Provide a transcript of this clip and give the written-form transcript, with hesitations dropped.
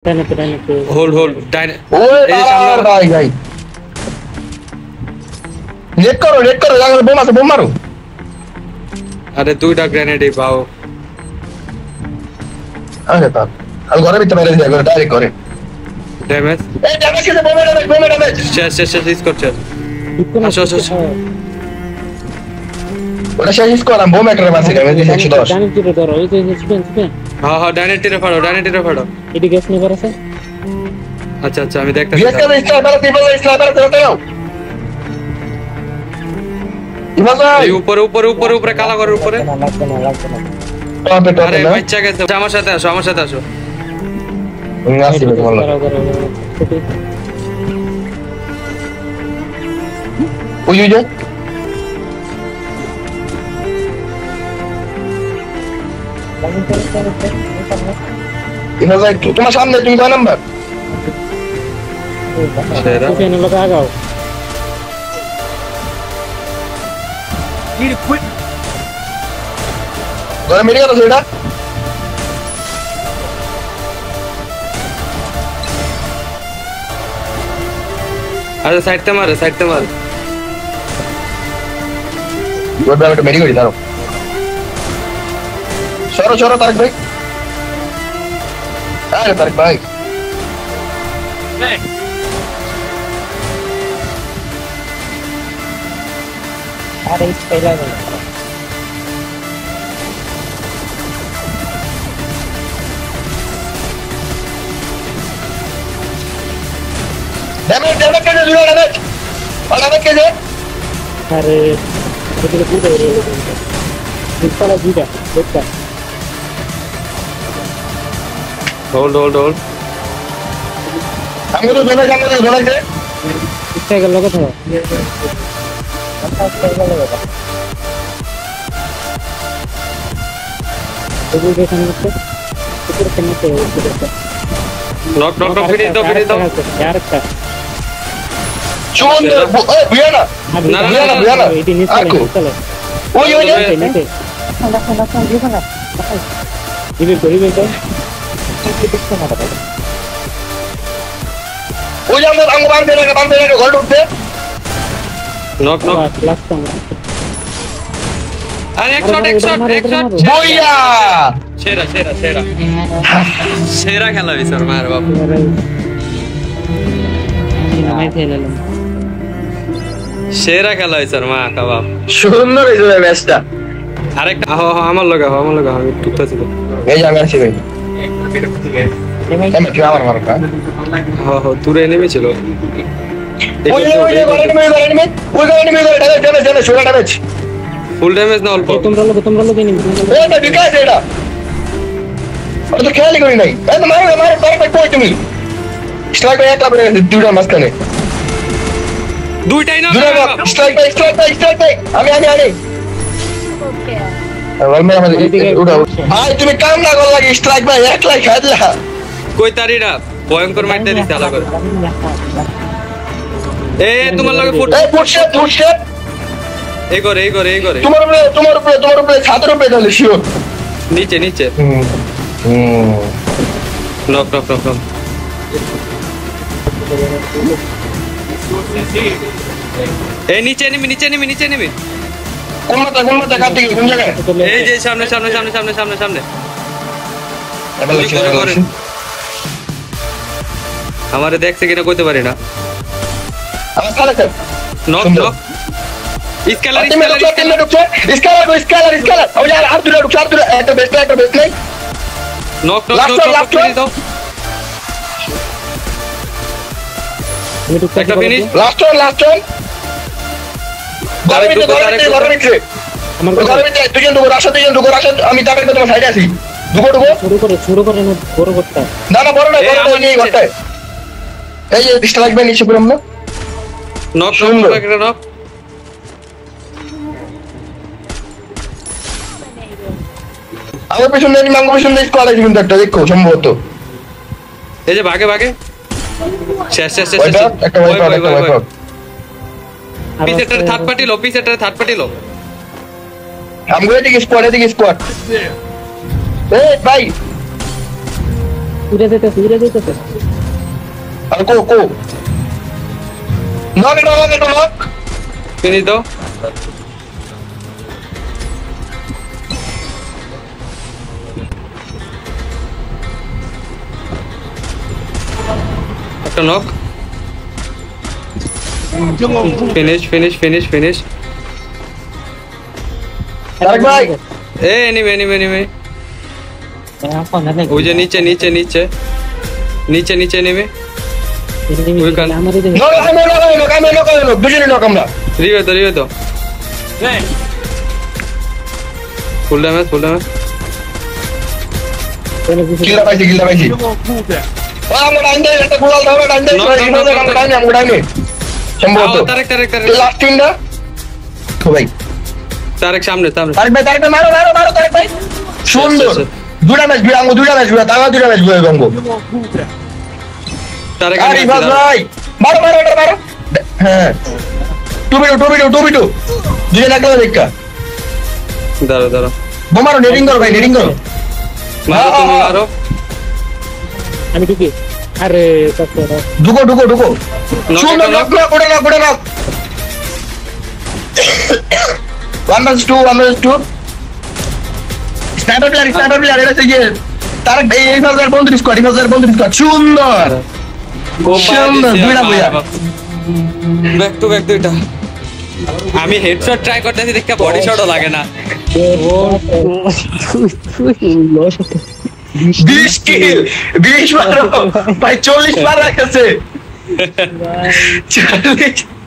Hold Diane भाई भाई net करो जाकर बोम मारो अरे दुईटा ग्रेनेड पाओ अरे बाप अब घरे भी तो मेरे जाएगा डायरेक्ट करे डैमेज ए डैमेज कैसे बोम डैमेज चेस इसको चल আসো ওটা শেষ করলাম বোম একটা মারছি ড্যামেজ 110 ডাইনেট টিরে ধরো এই যে স্পেন হ্যাঁ ডাইনেট টিরে ফাড়ো এডি গ্যাস নিবার আছে আচ্ছা আমি দেখতাছি গ্যাস का स्नाइपर चलते हो ইমাজাই এই উপরে কালা ঘরের উপরে টপে আরে বাচ্চা গেছে আমার সাথে আসো আসি বলো ওই যে ইমাজাই তোমার সামনে তুমি কয় নাম্বার সেরা ওখানে লোক আগাও ঘরে মেরে গেল সেটা আরে সাইডতে মার গোড একটা মেরে গেল দাঁড়াও সরো তারক ভাই আরে তারক ভাই আরে স্পাইলার ড্যামেজ কেটে দিও ড্যামেজ কেটে আরে এটা পুরো হয়ে গেল ইসপালা জিটা দেখতা হোল্ড আমি তো জোনাইতে ইসটা গেল কথা আচ্ছা গেল কথা এগুলো দেখেন উপরে কেমতে নক ফিরে দাও আরেকটা চুন ওই বিয়ানা না এটি নিচে চলে ওই নিচে দিবে করিবে তো দেখতে না পারে ওই আমরা বাঁধতে রেখে ঘরে ঢুকতে নক লাস্ট আরে এক শট বইয়া সেরা খেলা হইছে ওর মার বাপ সেরা খেলা হইছে ওর মা কা বাপ সুন্দর হইছে ম্যাচটা আরেকটা আমার লগা আমি টুকতাছি তো এই যে আমি আসি ভাই আমি কি আমার মারকা দূরে নেমেছিল ওই ঘরে নেমে ড্যামেজ শুরা ড্যামেজ ফুল ড্যামেজ না অল্প তোমরা লোক দেনি এটা বিকাশ এটা ওটা তো খেয়ালই করি নাই এই তো মারো পারফেক্ট কই তুমি স্ট্রাইক একটা করে দুইটা মাঝখানে দুইটাই না স্ট্রাইক বাই আমি ওকে ওয়ালমে আমাদের উড়া ভাই তুমি কাম না কর লাগি স্ট্রাইক বাই এক লাখ খাইলা কই তারিরা ভয়ঙ্কর মাইতে দিছে আলা করে এ তোমার লগে ফুটশেপ এই করে তোমার উপরে ছাদের উপরে ঢালে শিওর নিচে নক এই নিচে নেমে কোন মাথা কাটি কোন জায়গায় এই যে সামনে আমারে দেখছে কিনা কইতে পারি না আমার সারা নক স্কেলার ও यार আর দুটো একটা বেস্ট নাই নক করে দাও একটা ফিনিশ লাস্ট ওয়ান ঘরের ভিতরে আমার ঘরের ভিতরে দুজন ঢুকো রাশা আমি তাকে তোমার সাইডে আছি ঢুকো শুরু করে না বড় করতে না বড় না নিয়ে করতে এই যে ডিস্টা লাগবে নিচে পুরো আমরা নক একটা নক আমার পেছনে মাঙ্গো পেছনে স্কোয়াড আছে কিন্তু একটা দেখো সম্ভবত এই যে ভাগে শেষ একটা ওয়াইপ পিছেটার থার্ড পার্টি লো আমগো এদিকে স্কোয়াড এই ভাই উড়ে যেতে আর কো নক এটা নক ফিনিশ দাও একটা নক ফিনিশ তারেক ভাই এ এনিমি ওই যে নিচে নেমে নক দুজনে নক আমরা রিবে তো ফুল ড্যামেজ কিল্লা পাইছি আমরা ডাইন দে একটা গোলাল দাও ডাইন দে আমরা ডাইনে সম্ভবত তারেক লাস্ট তিনটা তো ভাই তারেক সামনে তারেক ভাই মারো তারেক ভাই সুন্দর দুটা ম্যাচ বিয়া তাও দুটা ম্যাচ বিয়া গঙ্গো তারেক আরে ভাই মারো হ্যাঁ টু বিটু দুজনে লাগলো দেখা দাঁড়া বোমারো নেডিং করো ভাই মারো তুমি মারো আমি ঢুকি আরে ঢুকো সুন্দর knock One versus two. Sniper player এটা হচ্ছে গিয়ে তারেক ভাই এই ফাজার বন্ধু স্কোয়াড সুন্দর দুইটা বইয়া ব্যাক টু ব্যাক দুইটা আমি হেডশট ট্রাই করতেছি দেখে বডি শটও লাগে না 20 কিল 20 মারো ভাই 40 মার রাখছে 40